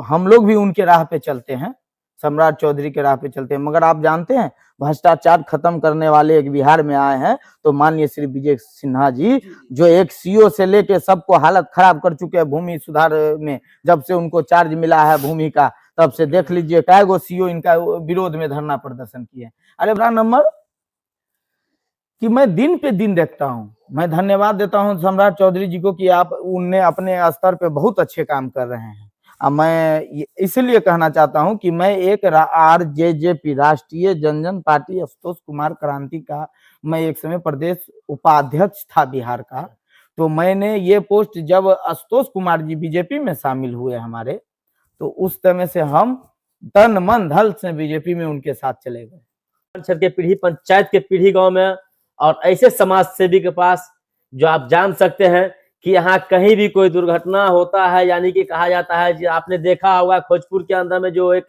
हम लोग भी उनके राह पे चलते हैं, सम्राट चौधरी के राह पे चलते हैं। मगर आप जानते हैं भ्रष्टाचार खत्म करने वाले एक बिहार में आए हैं तो माननीय श्री विजय सिन्हा जी, जो एक सीओ से लेके सबको हालत खराब कर चुके हैं भूमि सुधार में। जब से उनको चार्ज मिला है भूमि का, तब से देख लीजिए कई गो सीओ इनका विरोध में धरना प्रदर्शन किए। अरे बड़ा नंबर कि मैं दिन पे दिन देखता हूँ। मैं धन्यवाद देता हूँ सम्राट चौधरी जी को कि आप उनने अपने स्तर पे बहुत अच्छे काम कर रहे हैं। अब मैं इसलिए कहना चाहता हूं कि मैं एक आरजेजेपी राष्ट्रीय जनजन पार्टी आशुतोष कुमार क्रांति का मैं एक समय प्रदेश उपाध्यक्ष था बिहार का। तो मैंने ये पोस्ट जब आशुतोष कुमार जी बीजेपी में शामिल हुए हमारे, तो उस समय से हम तन मन धन से बीजेपी में उनके साथ चले गए। के पीढ़ी पंचायत के पीढ़ी गांव में और ऐसे समाज सेवी के पास जो आप जान सकते हैं कि यहाँ कहीं भी कोई दुर्घटना होता है, यानी कि कहा जाता है कि आपने देखा होगा खोजपुर के अंदर में जो एक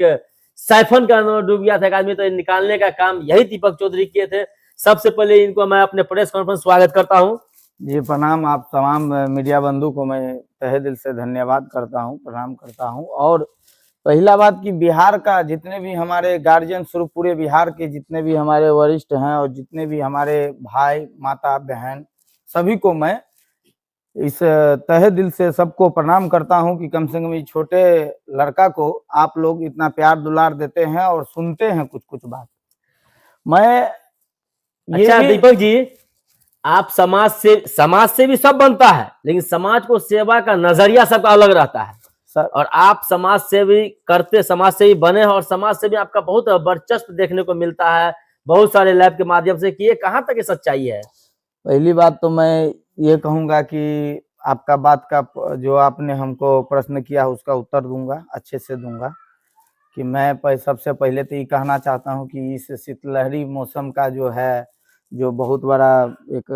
साइफन के अंदर डूब गया था एक आदमी, तो निकालने का काम यही दीपक चौधरी किए थे। सबसे पहले इनको मैं अपने प्रेस कॉन्फ्रेंस स्वागत करता हूं। जी प्रणाम। आप तमाम मीडिया बंधु को मैं तहे दिल से धन्यवाद करता हूं, प्रणाम करता हूं। और पहला बात कि बिहार का जितने भी हमारे गार्जियन स्वरूप पूरे बिहार के जितने भी हमारे वरिष्ठ हैं और जितने भी हमारे भाई माता बहन, सभी को मैं इस तहे दिल से सबको प्रणाम करता हूं कि कम से कम इस छोटे लड़का को आप लोग इतना प्यार दुलार देते हैं और सुनते हैं कुछ कुछ बात। मैं अच्छा दीपक जी, आप समाज से भी सब बनता है, लेकिन समाज को सेवा का नजरिया सबका अलग रहता है सर। और आप समाज सेवी करते, समाज सेवी बने हैं और समाज से भी आपका बहुत वर्चस्व देखने को मिलता है बहुत सारे लैब के माध्यम से, कि ये कहाँ तक ये सच्चाई है? पहली बात तो मैं ये कहूंगा कि आपका बात का जो आपने हमको प्रश्न किया उसका उत्तर दूंगा, अच्छे से दूंगा। कि मैं सबसे पहले तो ये कहना चाहता हूं कि इस शीतलहरी मौसम का जो है, जो बहुत बड़ा एक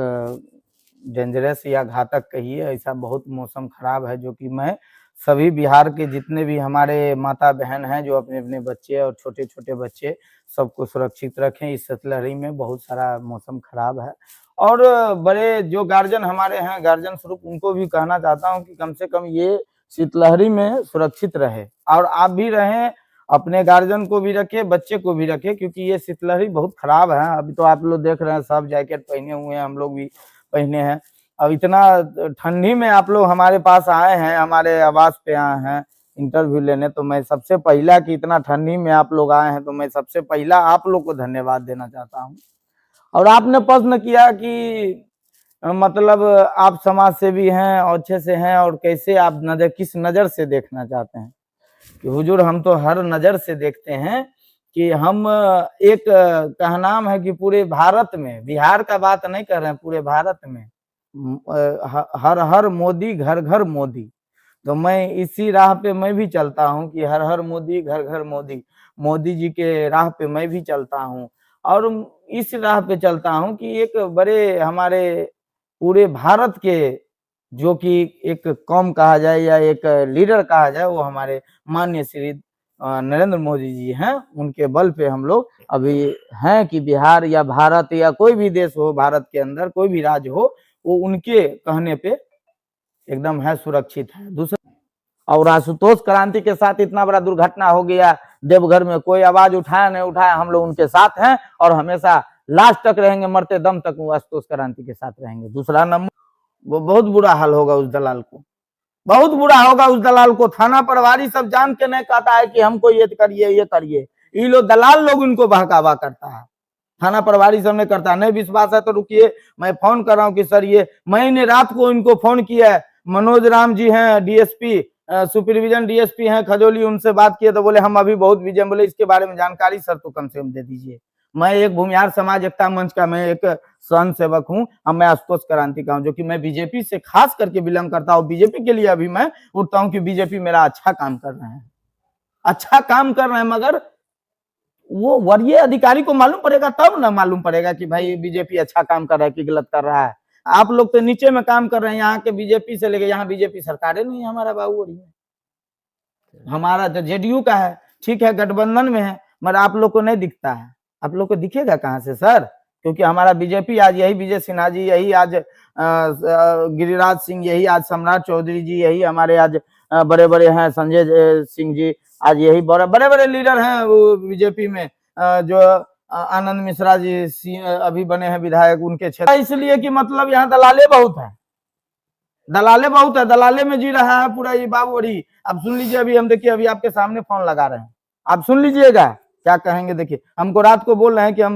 डेंजरस या घातक कहिए, ऐसा बहुत मौसम खराब है, जो कि मैं सभी बिहार के जितने भी हमारे माता बहन हैं जो अपने अपने बच्चे और छोटे छोटे बच्चे सबको सुरक्षित रखें। इस शीतलहरी में बहुत सारा मौसम खराब है। और बड़े जो गार्जियन हमारे हैं, गार्जियन स्वरूप, उनको भी कहना चाहता हूं कि कम से कम ये शीतलहरी में सुरक्षित रहे और आप भी रहें, अपने गार्जियन को भी रखे, बच्चे को भी रखे, क्योंकि ये शीतलहरी बहुत खराब है। अभी तो आप लोग देख रहे हैं सब जैकेट पहने हुए हैं, हम लोग भी पहने हैं। अब इतना ठंडी में आप लोग हमारे पास आए हैं, हमारे आवास पे आए हैं इंटरव्यू लेने, तो मैं सबसे पहला कि इतना ठंडी में आप लोग आए हैं तो मैं सबसे पहला आप लोग को धन्यवाद देना चाहता हूँ। और आपने प्रश्न किया कि मतलब आप समाज सेवी हैं और अच्छे से हैं और कैसे आप किस नजर से देखना चाहते हैं, कि हुजूर हम तो हर नजर से देखते हैं कि हम एक कहनाम है कि पूरे भारत में, बिहार का बात नहीं कर रहे हैं, पूरे भारत में हर हर मोदी घर घर मोदी। तो मैं इसी राह पे मैं भी चलता हूं कि हर हर मोदी घर घर मोदी, मोदी जी के राह पे मैं भी चलता हूं और इस राह पे चलता हूं कि एक बड़े हमारे पूरे भारत के जो कि एक कौम कहा जाए या एक लीडर कहा जाए, वो हमारे माननीय श्री नरेंद्र मोदी जी हैं। उनके बल पे हम लोग अभी हैं कि बिहार या भारत या कोई भी देश हो, भारत के अंदर कोई भी राज्य हो, वो उनके कहने पे एकदम है, सुरक्षित है। दूसरा, और आशुतोष क्रांति के साथ इतना बड़ा दुर्घटना हो गया देवघर में, कोई आवाज उठाया नहीं उठाया, हम लोग उनके साथ हैं और हमेशा लास्ट तक रहेंगे, मरते दम तक वो आशुतोष क्रांति के साथ रहेंगे। दूसरा नंबर, वो बहुत बुरा हाल होगा उस दलाल को, बहुत बुरा होगा उस दलाल को। थाना प्रभारी सब जान के नहीं कहता है कि हमको ये करिए ये करिए, ये लोग दलाल लोग इनको बहकावा करता है, थाना प्रभारी सब ने करता है। नहीं विश्वास है तो रुकिए, मैं फोन कर रहा हूँ कि सर ये, मैंने रात को इनको फोन किया है, मनोज राम जी हैं डीएसपी, सुपरविजन डीएसपी हैं खजोली, उनसे बात किए तो बोले हम अभी बहुत बिजी हैं। बोले इसके बारे में जानकारी सर तो कम से कम दे दीजिए। मैं एक भूमिहार समाज एकता मंच का मैं एक स्वयं सेवक हूँ, अब मैं आशुतोष क्रांति का हूँ, जो कि मैं बीजेपी से खास करके बिलोंग करता हूँ। बीजेपी के लिए अभी मैं उठता हूँ कि बीजेपी मेरा अच्छा काम कर रहे हैं, अच्छा काम कर रहे हैं, मगर वो वरीय अधिकारी को मालूम पड़ेगा तब ना मालूम पड़ेगा कि भाई बीजेपी अच्छा काम कर रहा है कि गलत कर रहा है। आप लोग तो नीचे में काम कर रहे हैं, यहाँ के बीजेपी से लेके यहाँ बीजेपी सरकारें नहीं है हमारा बाबू, हो रही है हमारा तो जेडीयू का है, ठीक है गठबंधन में है, मगर आप लोग को नहीं दिखता है। आप लोग को दिखेगा कहाँ से सर, क्योंकि हमारा बीजेपी आज यही विजय सिन्हा जी, यही आज गिरिराज सिंह, यही आज सम्राट चौधरी जी, यही हमारे आज बड़े बड़े हैं, संजय सिंह जी, आज यही बड़े बड़े लीडर हैं वो बीजेपी में, जो आनंद मिश्रा जी अभी बने हैं विधायक उनके क्षेत्र, इसलिए कि मतलब यहाँ दलाले बहुत है, दलाले बहुत है, दलाले में जी रहा है पूरा ये बाबूरी। अब सुन लीजिए, अभी हम देखिए, अभी आपके सामने फोन लगा रहे हैं, आप सुन लीजिएगा क्या कहेंगे। देखिए हमको रात को बोल रहे हैं कि हम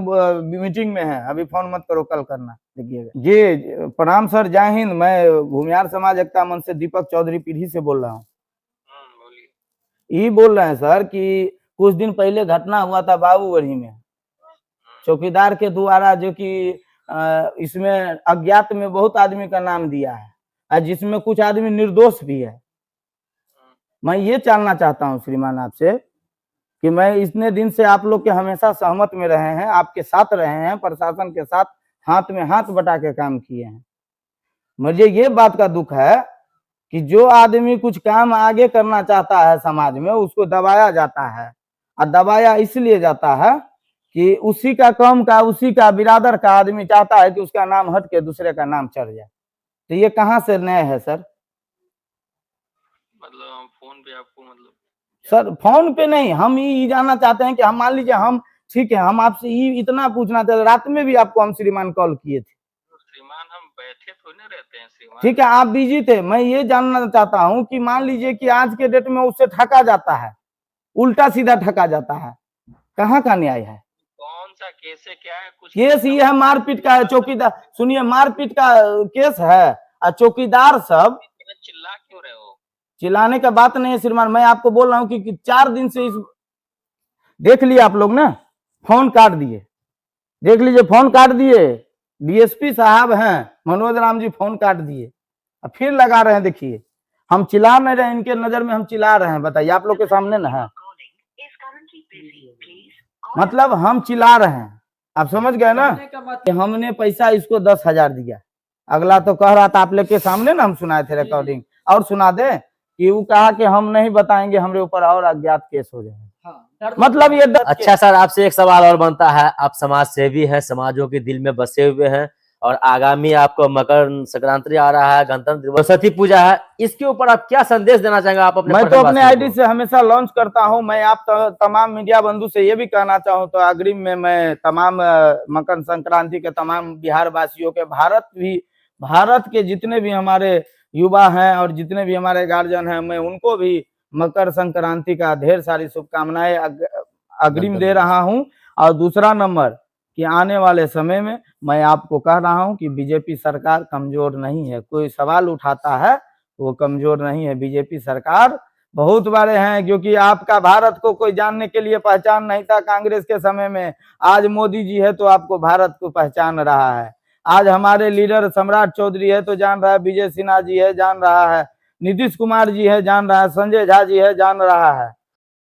मीटिंग में हैं, अभी फोन मत करो, कल करना। देखिएगा जी, प्रणाम सर, जय हिंद। मैं भूमिहार समाज एकता मंच से दीपक चौधरी पीढ़ी से बोल रहा हूँ। ये बोल रहे हैं सर कि कुछ दिन पहले घटना हुआ था बाबूगढ़ी में, चौकीदार के द्वारा, जो कि इसमें अज्ञात में बहुत आदमी का नाम दिया है, जिसमें कुछ आदमी निर्दोष भी है। मैं ये जानना चाहता हूँ श्रीमान आपसे कि मैं इतने दिन से आप लोग के हमेशा सहमत में रहे हैं, आपके साथ रहे हैं, प्रशासन के साथ हाथ में हाथ बटा के काम किए हैं। मुझे ये बात का दुख है कि जो आदमी कुछ काम आगे करना चाहता है समाज में, उसको दबाया जाता है, और दबाया इसलिए जाता है कि उसी का कौम का, उसी का बिरादर का आदमी चाहता है कि उसका नाम हट के दूसरे का नाम चढ़ जाए। तो ये कहाँ से न्याय है सर? मतलब फोन पे आपको, मतलब सर फोन पे नहीं, हम ये जानना चाहते हैं कि हम, मान लीजिए हम, ठीक है, हम आपसे ये इतना पूछना चाहते, रात में भी आपको हम श्रीमान कॉल किए थे। श्रीमान हम बैठे तो नहीं रहते हैं श्रीमान। ठीक है, आप बिजी थे। मैं ये जानना चाहता हूँ कि मान लीजिए कि आज के डेट में उससे ठगा जाता है, उल्टा सीधा ठगा जाता है, कहाँ का न्याय है? कौन सा केस है, क्या है? कुछ केस ये है, मारपीट का है, चौकीदार, सुनिए, मारपीट का केस है, और चौकीदार सब। चिल्ला क्यों रहे हो? चिल्लाने का बात नहीं है श्रीमान, मैं आपको बोल रहा हूँ कि 4 दिन से इस, देख लिए आप लोग ना, फोन काट दिए, देख लीजिए, फोन काट दिए, डीएसपी साहब हैं मनोज राम जी, फोन काट दिए, अब फिर लगा रहे हैं। देखिए हम चिल्ला नहीं रहे, इनके नजर में हम चिल्ला रहे हैं, बताइए, आप लोग के सामने ना है, मतलब हम चिल्ला रहे हैं, आप समझ गए ना कि हमने पैसा इसको 10,000 दिया। अगला तो कह रहा था, आप लोग के सामने ना हम सुनाए थे रिकॉर्डिंग, और सुना दे कि वो कहा कि हम नहीं बताएंगे, हमारे ऊपर और अज्ञात केस हो जाए। मतलब ये अच्छा सर, आपसे एक सवाल और बनता है, आप समाज सेवी हैं, समाजों के दिल में बसे हुए हैं, और आगामी आपको मकर संक्रांति आ रहा है, गणतंत्र दिवस, सरस्वती पूजा है, इसके ऊपर आप क्या संदेश देना चाहेंगे? आप अपने, मैं तो अपने आईडी से हमेशा लॉन्च करता हूं। मैं आप तमाम मीडिया बंधु से ये भी कहना चाहूँ तो अग्रिम में मैं तमाम मकर संक्रांति के तमाम बिहार वासियों के, भारत के जितने भी हमारे युवा हैं और जितने भी हमारे गार्जियन हैं, मैं उनको भी मकर संक्रांति का ढेर सारी शुभकामनाएं अग्रिम दे रहा हूं। और दूसरा नंबर कि आने वाले समय में मैं आपको कह रहा हूं कि बीजेपी सरकार कमजोर नहीं है। कोई सवाल उठाता है वो कमजोर नहीं है, बीजेपी सरकार बहुत बड़े हैं, क्योंकि आपका भारत को कोई जानने के लिए पहचान नहीं था कांग्रेस के समय में। आज मोदी जी है तो आपको भारत को पहचान रहा है। आज हमारे लीडर सम्राट चौधरी है तो जान रहा है, विजय सिन्हा जी है जान रहा है, नीतीश कुमार जी है जान रहा है, संजय झा जी है जान रहा है।